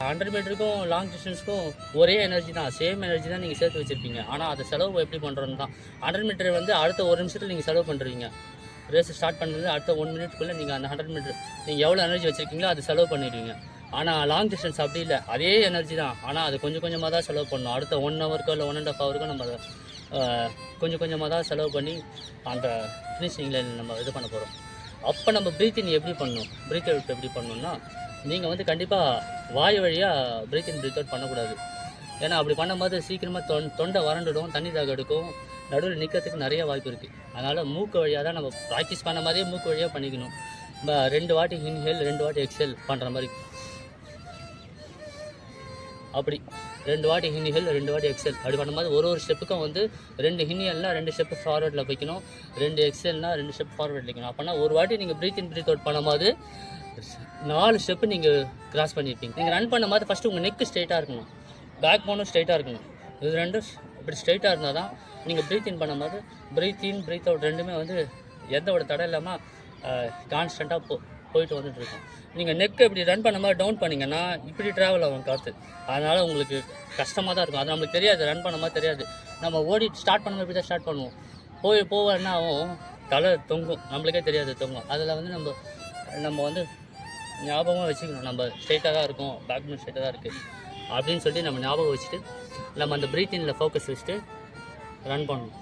100 மீட்டருக்கும் long டிஸ்டன்ஸுக்கும் ஒரே energy தான், same energy தான் நீங்கள் சேர்த்து வச்சுருப்பீங்க. ஆனால் அதை செலவு எப்படி பண்ணுறோன்னு தான். 100 மீட்டர் வந்து அடுத்த 1 நிமிஷத்தில் நீங்கள் செலவு பண்ணுறீங்க. ரேஸ் ஸ்டார்ட் பண்ணுறது அடுத்த 1 மினிட்குள்ளே நீங்கள் அந்த 100 மீட்டர் நீங்கள் எவ்வளோ எனர்ஜி வச்சுருக்கீங்களோ அது செலவு பண்ணிடுவீங்க. ஆனால் லாங் டிஸ்டன்ஸ் அப்படி இல்லை, அதே எனர்ஜி தான். ஆனால் அது கொஞ்சம் கொஞ்சமாக தான் செலவு பண்ணணும். அடுத்த 1 ஹவருக்கோ இல்லை 1.5 ஹவருக்கோ நம்ம அதை கொஞ்சம் கொஞ்சமாக தான் செலவு பண்ணி அந்த ஃபினிஷிங்கில் நம்ம இது பண்ண போகிறோம். அப்போ நம்ம ப்ரீத்திங் எப்படி பண்ணணும், ப்ரீத் அவுட் எப்படி பண்ணணும்னா, நீங்கள் வந்து கண்டிப்பாக வாய் வழியாக ப்ரீத் இன் ப்ரீத் அவுட் பண்ணக்கூடாது. ஏன்னா அப்படி பண்ணும்போது சீக்கிரமாக தொண்டை வறண்டுடும், தண்ணி தாக எடுக்கும், நடுவில் நிற்கிறதுக்கு நிறைய வாய்ப்பு இருக்குது. அதனால் மூக்கு வழியாக தான் நம்ம ப்ராக்டிஸ் பண்ண மாதிரியே மூக்கு வழியாக பண்ணிக்கணும். நம்ம 2 வாட்டி இன்ஹேல் 2 வாட்டி எக்ஸேல் பண்ணுற மாதிரி, அப்படி 2 வாட்டி இன்ஹேல் 2 வாட்டி எக்ஸேல் அப்படி பண்ணும்போது ஒரு ஸ்டெப்புக்கும் வந்து 2 இன்ஹேல்னா 2 ஸ்டெப்பு ஃபார்வர்டில் வைக்கணும், 2 எக்ஸேல்னா 2 ஸ்டெப் ஃபார்வர்டில் வைக்கணும். அப்போனா ஒரு வாட்டி நீங்கள் ப்ரீத் இன் ப்ரீத் அவுட் பண்ணும்போது 4 ஸ்டெப்பு நீங்கள் கிராஸ் பண்ணியிருப்பீங்க. நீங்கள் ரன் பண்ணும்போது ஃபஸ்ட்டு உங்கள் நெக்கு ஸ்ட்ரைட்டாக இருக்கணும், பேக் போனும் ஸ்ட்ரைட்டாக இருக்கணும். இது ரெண்டும் இப்படி ஸ்ட்ரைட்டாக இருந்தால் தான் நீங்கள் ப்ரீத் இன் பண்ணும்போது ப்ரீத் இன் ப்ரீத் அவுட் ரெண்டுமே வந்து எந்த ஒரு தடை இல்லாமல் கான்ஸ்டண்ட்டாக போயிட்டு வந்துட்டு இருக்கும். நீங்கள் நெக் இப்படி ரன் பண்ண மாதிரி டவுன் பண்ணிங்கன்னா இப்படி ட்ராவல் ஆகும் காற்று. அதனால் உங்களுக்கு கஷ்டமாக தான் இருக்கும். அது நம்மளுக்கு தெரியாது, ரன் பண்ண மாதிரி தெரியாது. நம்ம ஓடி ஸ்டார்ட் பண்ண மாதிரி தான் ஸ்டார்ட் பண்ணுவோம், போக என்ன ஆகும், தலை தொங்கும், நம்மளுக்கே தெரியாது தொங்கும். அதில் வந்து நம்ம வந்து ஞாபகமாக வச்சுக்கணும், நம்ம ஸ்ட்ரைட்டாக தான் இருக்கும், பேக்மேன் ஸ்ட்ரைட்டாக தான் இருக்குது அப்படின்னு சொல்லி நம்ம ஞாபகம் வச்சுட்டு நம்ம அந்த ப்ரீத் இனில் ஃபோக்கஸ் வச்சுட்டு ரன் பண்ணணும்.